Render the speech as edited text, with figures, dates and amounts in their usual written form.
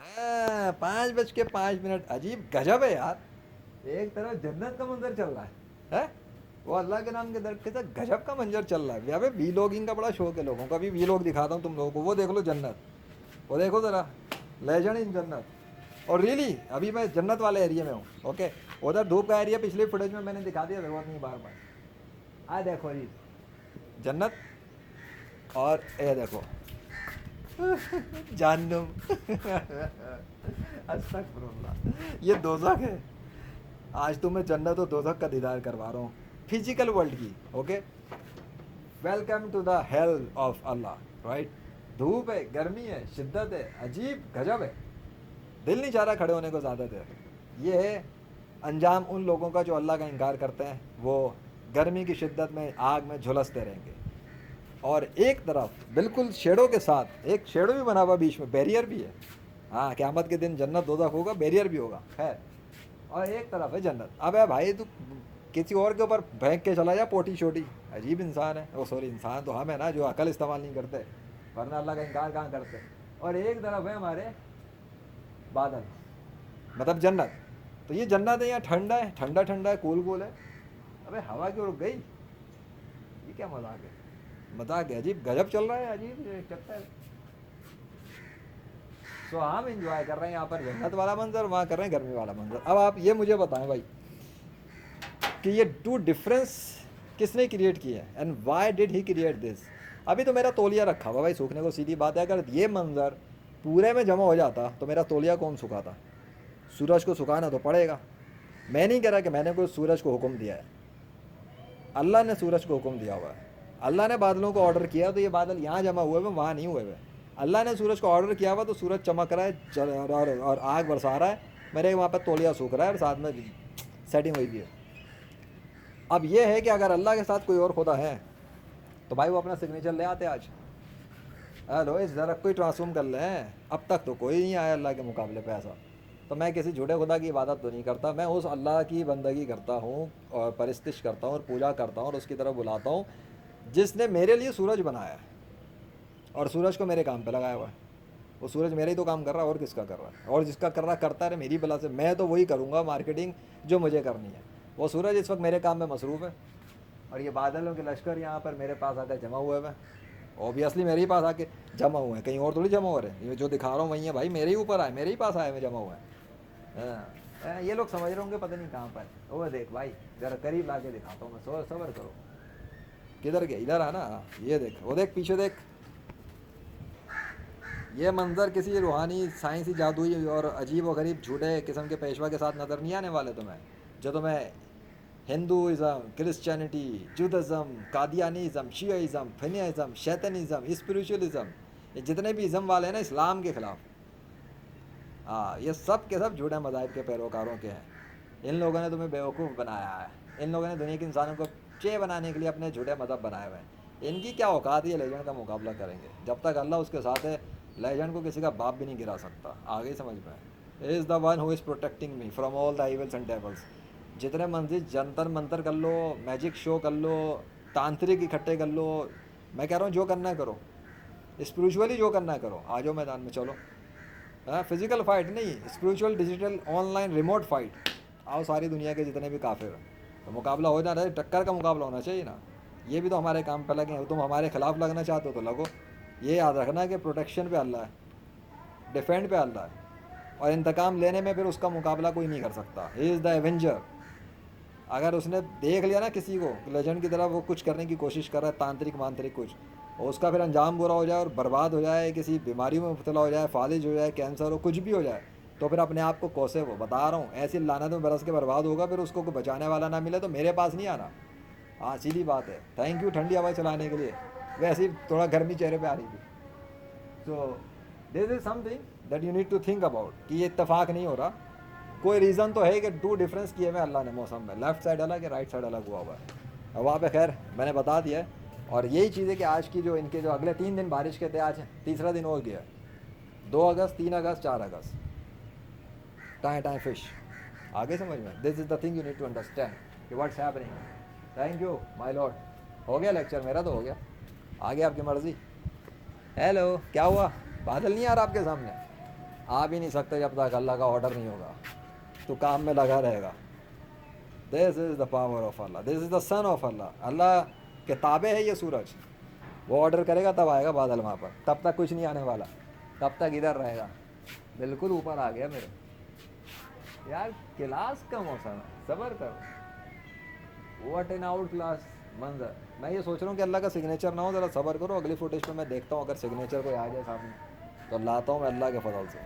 5:05, अजीब गजब है यार। एक तरफ जन्नत का मंजर चल रहा है? वो अल्लाह के नाम के दर के साथ गजब का मंजर चल रहा है। यहाँ पे वीलॉगिंग का बड़ा शौक है लोगों का। अभी वीलॉग दिखाता हूँ तुम लोगों को, वो देख लो जन्नत, वो देखो ज़रा, लेजेंड इन जन्नत। और रियली अभी मैं जन्नत वाले एरिया में हूँ। ओके, उधर धूप का एरिया पिछले फुटेज में मैंने दिखा दिया, ज़रूरत नहीं बार बार। देखो जी जन्नत, और ये देखो जहन्नुम। अस्तगफुरुल्लाह, ये दोज़ख है। आज तुम्हें जन्नत और दोज़ख का दीदार करवा रहा हूँ, फिजिकल वर्ल्ड की। Okay, welcome to the hell of Allah, right. धूप है, गर्मी है, शिद्दत है, अजीब गजब है। दिल नहीं चाह रहा खड़े होने को ज़्यादा देर। ये है अंजाम उन लोगों का जो अल्लाह का इनकार करते हैं। वो गर्मी की शिद्दत में आग में झुलसते रहेंगे। और एक तरफ बिल्कुल शेडो के साथ, एक शेडो भी बना हुआ बीच में, बैरियर भी है। हाँ, क़यामत के दिन जन्नत दोज़ख होगा, बैरियर भी होगा, खैर। और एक तरफ है जन्नत। अब है भाई, तू किसी और के ऊपर फेंक के चला जा पोटी छोटी। अजीब इंसान है वो, सॉरी इंसान तो हम है ना, जो अकल इस्तेमाल नहीं करते, वरना अल्लाह का इनकार कहाँ करते। और एक तरफ है हमारे बादल, मतलब जन्नत। तो ये जन्नत है, यहाँ ठंडा है, ठंडा ठंडा है, कूल कूल है। अबे हवा क्यों रुक गई? ये क्या मजाक है, मजाक है, अजीब गजब चल रहा है, अजीब चलता है। सो हम इंजॉय कर रहे हैं यहाँ पर जन्नत वाला मंजर, वहाँ कर रहे हैं गर्मी वाला मंजर। अब आप ये मुझे बताएं भाई कि ये टू डिफरेंस किसने क्रिएट किए हैं, and why did he create this. अभी तो मेरा तौलिया रखा हुआ भाई सूखने को, सीधी बात है। अगर ये मंजर पूरे में जमा हो जाता तो मेरा तौलिया कौन सुखाता? सूरज को सुखाना तो पड़ेगा। मैं नहीं कह रहा कि मैंने कोई सूरज को हुक्म दिया है, अल्लाह ने सूरज को हुक्म दिया हुआ है। अल्लाह ने बादलों को ऑर्डर किया, तो ये बादल यहाँ जमा हुए हुए, वहाँ नहीं हुए हुए। अल्लाह ने सूरज को ऑर्डर किया हुआ, तो सूरज चमक रहा है और आग बरसा रहा है, मेरे वहाँ पर तौलिया सूख रहा है और साथ में सेटिंग हुई भी है। अब ये है कि अगर अल्लाह के साथ कोई और खुदा है तो भाई वो अपना सिग्नेचर ले आते आज। हेलो, इस ज़रा कोई ट्रांसफॉर्म कर लें। अब तक तो कोई नहीं आया अल्लाह के मुकाबले पे ऐसा। तो मैं किसी झूठे खुदा की इबादत तो नहीं करता, मैं उस अल्लाह की बंदगी करता हूँ और परस्तिश करता हूँ और पूजा करता हूँ और उसकी तरफ बुलाता हूँ जिसने मेरे लिए सूरज बनाया है और सूरज को मेरे काम पे लगाया हुआ है। वो सूरज मेरे ही तो काम कर रहा है, और किसका कर रहा है? और जिसका कर रहा करता रहे, मेरी बला से। मैं तो वही करूँगा मार्केटिंग जो मुझे करनी है। वो सूरज इस वक्त मेरे काम में मसरूफ़ है, और ये बादलों के लश्कर यहाँ पर मेरे पास आकर जमा हुए हैं। ऑब्वियसली मेरे ही पास आके जमा हुए हैं, कहीं और थोड़ी जमा हो रहे हैं। ये जो दिखा रहा हूँ वही है भाई, मेरे ही ऊपर आए, मेरे ही पास आए में जमा हुआ है। ये लोग समझ रहे होंगे पता नहीं कहाँ पर। वो देख भाई, ज़रा करीब ला के दिखाता हूँ मैं, सबर करो। किधर गया? इधर आना। ये देख, वो देख, पीछे देख। ये मंजर किसी रूहानी, साइंसी, जादुई और अजीब व गरीब झूठे किस्म के पेशवा के साथ नज़र नहीं आने वाले तुम्हें। जो तुम्हें हिंदुज़म, क्रिश्चियनिटी, जुदाइज़म, कादियानिज़म, शियाइज़म, फिनियाइज़म, शैतानिज़म, स्पिरिचुअलिज़म, ये जितने भी इज़म वाले हैं ना इस्लाम के ख़िलाफ़, हाँ, ये सब के सब झूठे मज़ाहिब के पैरोकारों के हैं। इन लोगों ने तुम्हें बेवकूफ़ बनाया है। इन लोगों ने दुनिया के इंसानों को चे बनाने के लिए अपने झूठे मज़हब बनाए हुए हैं। इनकी क्या औकात, ये लेजेंड का मुकाबला करेंगे? जब तक अल्लाह उसके साथ है, लेजेंड को किसी का बाप भी नहीं गिरा सकता। आगे समझ में? Is the one who is protecting me from all the evils and dwells. जितने मंजिल जंतर मंतर कर लो, मैजिक शो कर लो, तांत्रिक इकट्ठे कर लो, मैं कह रहा हूँ जो करना है करो, स्पिरिचुअली जो करना है करो। आ जाओ मैदान में, चलो। हाँ, फिजिकल फाइट नहीं, spiritual, digital, online, remote fight. आओ सारी दुनिया के जितने भी काफिर हैं, तो मुकाबला हो जाना है, टक्कर का मुकाबला होना चाहिए ना। ये भी तो हमारे काम पे लगे हैं। तुम हमारे खिलाफ लगना चाहते हो तो लगो। ये याद रखना कि प्रोटेक्शन पे अल्लाह है, डिफेंड पे अल्लाह है, और इंतकाम लेने में फिर उसका मुकाबला कोई नहीं कर सकता। He is the Avenger. अगर उसने देख लिया ना किसी को लेजेंड की तरह वो कुछ करने की कोशिश कर रहा है, तांत्रिक मांत्रिक कुछ, और उसका फिर अंजाम बुरा हो जाए और बर्बाद हो जाए, किसी बीमारी में मुब्तला हो जाए, फालिज हो जाए, कैंसर हो, कुछ भी हो जाए, तो फिर अपने आप को कोसे। वो बता रहा हूँ, ऐसी लानत में बरस के बर्बाद होगा, फिर उसको कोई बचाने वाला ना मिले तो मेरे पास नहीं आना। हाँ, सीधी बात है। थैंक यू ठंडी हवा चलाने के लिए। वैसे ही थोड़ा गर्मी चेहरे पे आ रही थी। So this is something that you need to think about कि ये इत्तेफाक नहीं हो रहा। कोई रीज़न तो है कि टू डिफरेंस किए हुए अल्लाह ने मौसम में, लेफ्ट साइड अलग है, राइट साइड अलग हुआ हुआ है। अब वहाँ पे खैर मैंने बता दिया है। और यही चीज़ है कि आज की जो इनके जो अगले 3 दिन बारिश के थे, आज तीसरा दिन हो गया, 2 अगस्त, 3 अगस्त, 4 अगस्त, टाइम टाइम फिश। आगे समझ में? This is the thing you need to understand कि what's happening. Thank you my lord. हो गया लेक्चर मेरा, तो हो गया। आगे आपकी मर्ज़ी। हेलो, क्या हुआ? बादल नहीं आ रहा आपके सामने? आ भी नहीं सकते जब तक अल्लाह का ऑर्डर नहीं होगा। तो काम में लगा रहेगा। This is the power of Allah, this is the son of Allah. Allah के ताबे है ये सूरज। वो ऑर्डर करेगा तब आएगा बादल वहाँ पर, तब तक कुछ नहीं आने वाला, तब तक इधर रहेगा। बिल्कुल ऊपर आ गया मेरे यार। क्लास का मौसम है, सब्र करो। व्हाट एन आउट क्लास मंजर। मैं ये सोच रहा हूँ कि अल्लाह का सिग्नेचर ना हो, ज़रा सब्र करो। अगली फुटेज पे मैं देखता हूँ, अगर सिग्नेचर कोई आ जाए सामने तो लाता हूँ मैं अल्लाह के फजल से।